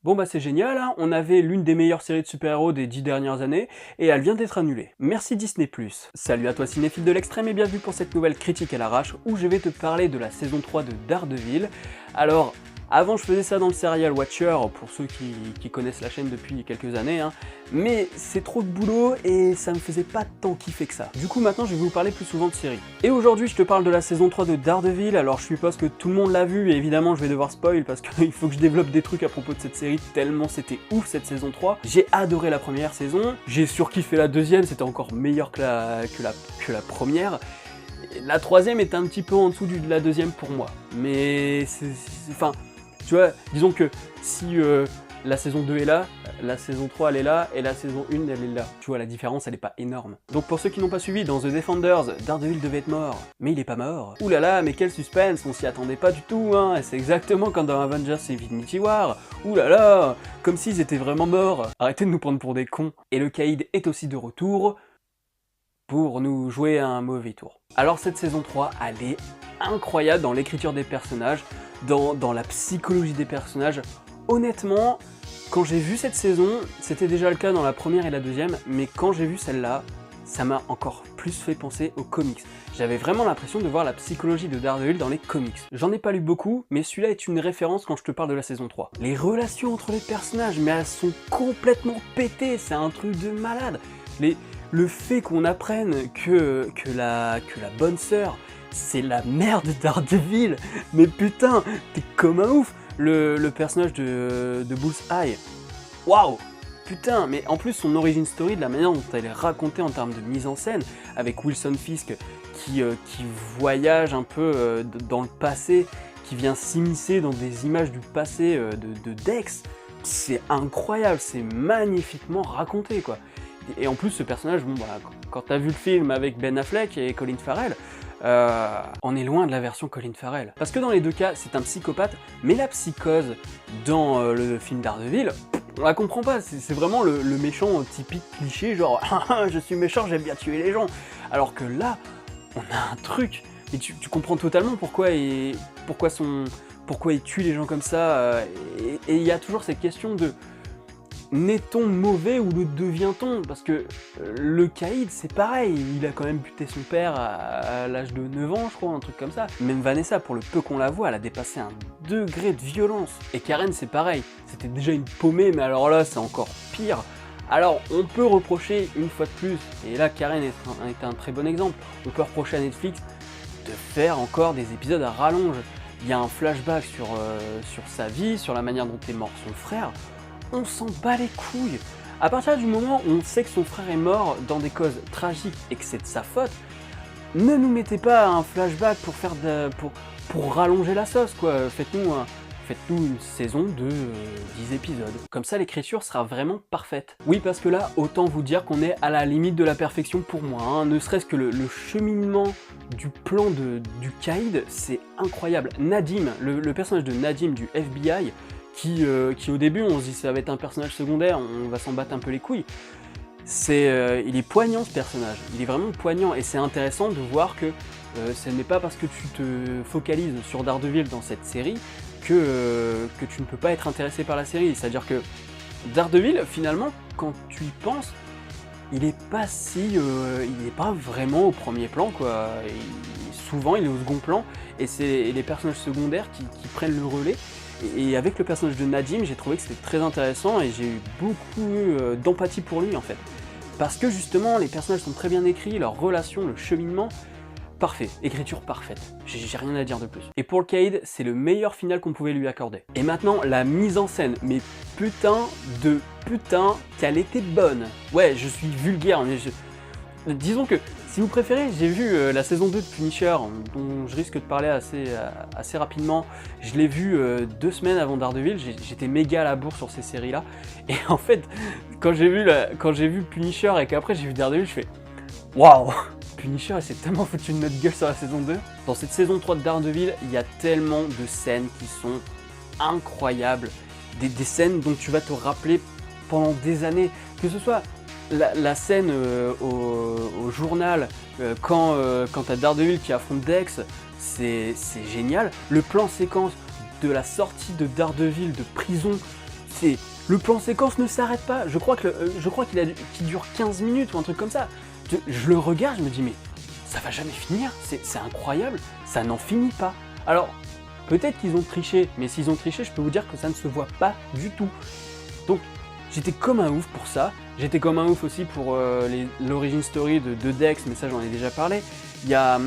Bon bah c'est génial, hein, on avait l'une des meilleures séries de super-héros des 10 dernières années, et elle vient d'être annulée. Merci Disney+. Salut à toi cinéphile de l'extrême et bienvenue pour cette nouvelle critique à l'arrache, où je vais te parler de la saison 3 de Daredevil. Alors, avant je faisais ça dans le Serial Watcher, pour ceux qui connaissent la chaîne depuis quelques années, hein, mais c'est trop de boulot et ça me faisait pas tant kiffer que ça. Du coup maintenant je vais vous parler plus souvent de séries. Et aujourd'hui je te parle de la saison 3 de Daredevil, alors je suppose que tout le monde l'a vu et évidemment je vais devoir spoil parce qu'il faut que je développe des trucs à propos de cette série tellement c'était ouf cette saison 3. J'ai adoré la première saison, j'ai surkiffé la deuxième, c'était encore meilleur que la première. La troisième est un petit peu en dessous de la deuxième pour moi, mais enfin, tu vois, disons que si la saison 2 est là, la saison 3 elle est là, et la saison 1 elle est là. Tu vois, la différence elle est pas énorme. Donc pour ceux qui n'ont pas suivi, dans The Defenders, Daredevil devait être mort, mais il est pas mort. Ouh là là, mais quel suspense, on s'y attendait pas du tout, hein, et c'est exactement comme dans Avengers Infinity War. Ouh là là, comme s'ils étaient vraiment morts. Arrêtez de nous prendre pour des cons. Et le Caïd est aussi de retour, pour nous jouer un mauvais tour. Alors cette saison 3, elle est incroyable dans l'écriture des personnages, dans la psychologie des personnages. Honnêtement, quand j'ai vu cette saison, c'était déjà le cas dans la première et la deuxième, mais quand j'ai vu celle-là, ça m'a encore plus fait penser aux comics. J'avais vraiment l'impression de voir la psychologie de Daredevil dans les comics. J'en ai pas lu beaucoup, mais celui-là est une référence quand je te parle de la saison 3. Les relations entre les personnages, mais elles sont complètement pétées, c'est un truc de malade. Le fait qu'on apprenne que la bonne sœur, c'est la mère de Daredevil, mais putain, t'es comme un ouf. Le personnage de Bullseye, waouh, putain, mais en plus son origin story, de la manière dont elle est racontée en termes de mise en scène, avec Wilson Fisk qui voyage un peu dans le passé, qui vient s'immiscer dans des images du passé de Dex, c'est incroyable, c'est magnifiquement raconté quoi. Et en plus ce personnage, bon bah, quand t'as vu le film avec Ben Affleck et Colin Farrell, on est loin de la version Colin Farrell. Parce que dans les deux cas, c'est un psychopathe, mais la psychose dans le film Daredevil, on la comprend pas, c'est vraiment le méchant typique cliché, genre « je suis méchant, j'aime bien tuer les gens ». Alors que là, on a un truc, et tu comprends totalement pourquoi il tue les gens comme ça, et il y a toujours cette question de n'est-on mauvais ou le devient-on? Parce que le Caïd, c'est pareil, il a quand même buté son père à l'âge de 9 ans, je crois, un truc comme ça. Même Vanessa, pour le peu qu'on la voit, elle a dépassé un degré de violence. Et Karen, c'est pareil, c'était déjà une paumée, mais alors là, c'est encore pire. Alors, on peut reprocher, une fois de plus, et là, Karen est un très bon exemple, on peut reprocher à Netflix de faire encore des épisodes à rallonge. Il y a un flashback sur sa vie, sur la manière dont est mort son frère. On s'en bat les couilles. À partir du moment où on sait que son frère est mort dans des causes tragiques et que c'est de sa faute, ne nous mettez pas un flashback pour rallonger la sauce, quoi. Faites-nous une saison de 10 épisodes. Comme ça, l'écriture sera vraiment parfaite. Oui, parce que là, autant vous dire qu'on est à la limite de la perfection pour moi, hein. Ne serait-ce que le cheminement du plan du Caïd, c'est incroyable. Nadim, le personnage de Nadim du FBI, qui au début on se dit ça va être un personnage secondaire, on va s'en battre un peu les couilles. Il est poignant ce personnage, il est vraiment poignant et c'est intéressant de voir que ce n'est pas parce que tu te focalises sur Daredevil dans cette série que tu ne peux pas être intéressé par la série. C'est-à-dire que Daredevil, finalement, quand tu y penses, il est pas vraiment au premier plan quoi. Souvent il est au second plan et c'est les personnages secondaires qui prennent le relais. Et avec le personnage de Nadim, j'ai trouvé que c'était très intéressant et j'ai eu beaucoup d'empathie pour lui en fait. Parce que justement, les personnages sont très bien écrits, leurs relations, le cheminement, parfait, écriture parfaite. J'ai rien à dire de plus. Et pour le Caïd, c'est le meilleur final qu'on pouvait lui accorder. Et maintenant, la mise en scène, mais putain, qu'elle était bonne. Ouais, je suis vulgaire, mais disons que, si vous préférez, j'ai vu la saison 2 de Punisher, dont je risque de parler assez rapidement. Je l'ai vu 2 semaines avant Daredevil, j'étais méga à la bourre sur ces séries-là. Et en fait, quand j'ai vu Punisher et qu'après j'ai vu Daredevil, je fais « Waouh !» Punisher, il s'est tellement foutu de notre gueule sur la saison 2. Dans cette saison 3 de Daredevil, il y a tellement de scènes qui sont incroyables. Des scènes dont tu vas te rappeler pendant des années, que ce soit la scène au journal, quand t'as Daredevil qui affronte Dex, c'est génial. Le plan séquence de la sortie de Daredevil de prison, Le plan séquence ne s'arrête pas. Je crois qu'il dure 15 minutes ou un truc comme ça. Je le regarde, je me dis mais ça va jamais finir, c'est incroyable, ça n'en finit pas. Alors, peut-être qu'ils ont triché, mais s'ils ont triché, je peux vous dire que ça ne se voit pas du tout. Donc, j'étais comme un ouf pour ça. J'étais comme un ouf aussi pour l'origin story de Dex, mais ça j'en ai déjà parlé. Il y a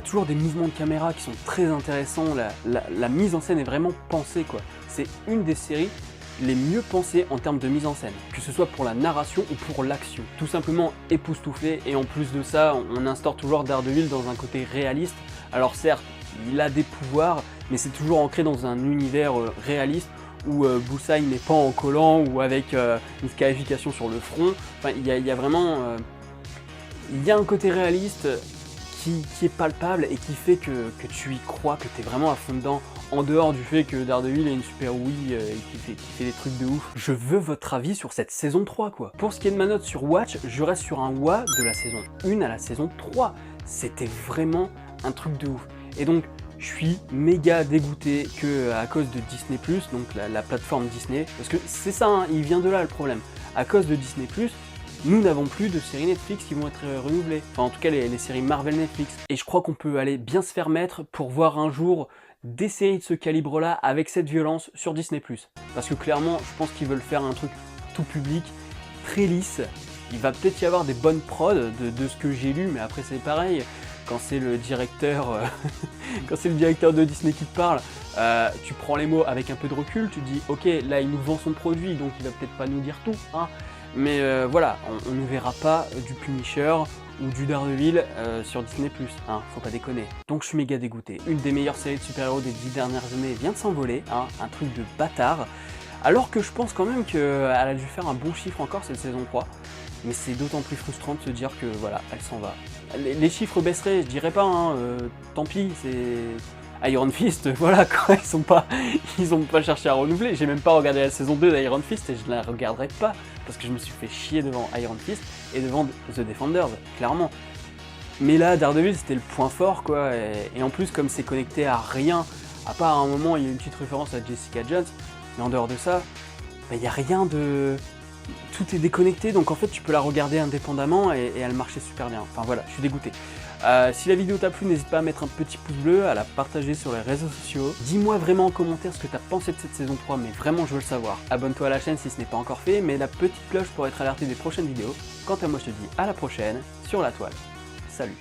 toujours des mouvements de caméra qui sont très intéressants, la mise en scène est vraiment pensée, quoi. C'est une des séries les mieux pensées en termes de mise en scène, que ce soit pour la narration ou pour l'action. Tout simplement époustouflé, et en plus de ça, on instaure toujours Daredevil dans un côté réaliste. Alors certes, il a des pouvoirs, mais c'est toujours ancré dans un univers réaliste, où Bullseye n'est pas en collant ou avec une scarification sur le front. Enfin, il y a vraiment... il y a un côté réaliste qui est palpable et qui fait que tu y crois, que tu es vraiment à fond dedans, en dehors du fait que Daredevil est une super Wii et qui fait des trucs de ouf. Je veux votre avis sur cette saison 3, quoi. Pour ce qui est de ma note sur Watch, je reste sur un WA de la saison 1 à la saison 3. C'était vraiment un truc de ouf. Et donc, je suis méga dégoûté que à cause de Disney+, donc la plateforme Disney, parce que c'est ça, hein, il vient de là le problème. À cause de Disney+, nous n'avons plus de séries Netflix qui vont être renouvelées. Enfin, en tout cas, les séries Marvel Netflix. Et je crois qu'on peut aller bien se faire mettre pour voir un jour des séries de ce calibre-là avec cette violence sur Disney+. Parce que clairement, je pense qu'ils veulent faire un truc tout public, très lisse. Il va peut-être y avoir des bonnes prods de ce que j'ai lu, mais après c'est pareil. Quand c'est le directeur, quand c'est le directeur de Disney qui te parle, tu prends les mots avec un peu de recul, tu te dis ok, là il nous vend son produit, donc il va peut-être pas nous dire tout, hein. Mais voilà, on ne verra pas du Punisher ou du Daredevil sur Disney+, hein, faut pas déconner. Donc je suis méga dégoûté. Une des meilleures séries de super-héros des 10 dernières années vient de s'envoler, hein, un truc de bâtard. Alors que je pense quand même qu'elle a dû faire un bon chiffre encore cette saison 3. Mais c'est d'autant plus frustrant de se dire que voilà, elle s'en va. Les chiffres baisseraient, je dirais pas, hein, tant pis, c'est... Iron Fist, voilà quoi, ils ont pas cherché à renouveler. J'ai même pas regardé la saison 2 d'Iron Fist et je la regarderai pas parce que je me suis fait chier devant Iron Fist et devant The Defenders, clairement. Mais là, Daredevil c'était le point fort quoi, et en plus comme c'est connecté à rien, à part à un moment il y a une petite référence à Jessica Jones, mais en dehors de ça, il y a rien de... Tout est déconnecté, donc en fait tu peux la regarder indépendamment et elle marchait super bien. Enfin voilà, je suis dégoûté. Si la vidéo t'a plu, n'hésite pas à mettre un petit pouce bleu, à la partager sur les réseaux sociaux. Dis-moi vraiment en commentaire ce que t'as pensé de cette saison 3, mais vraiment je veux le savoir. Abonne-toi à la chaîne si ce n'est pas encore fait, mets la petite cloche pour être alerté des prochaines vidéos. Quant à moi je te dis à la prochaine, sur la toile. Salut.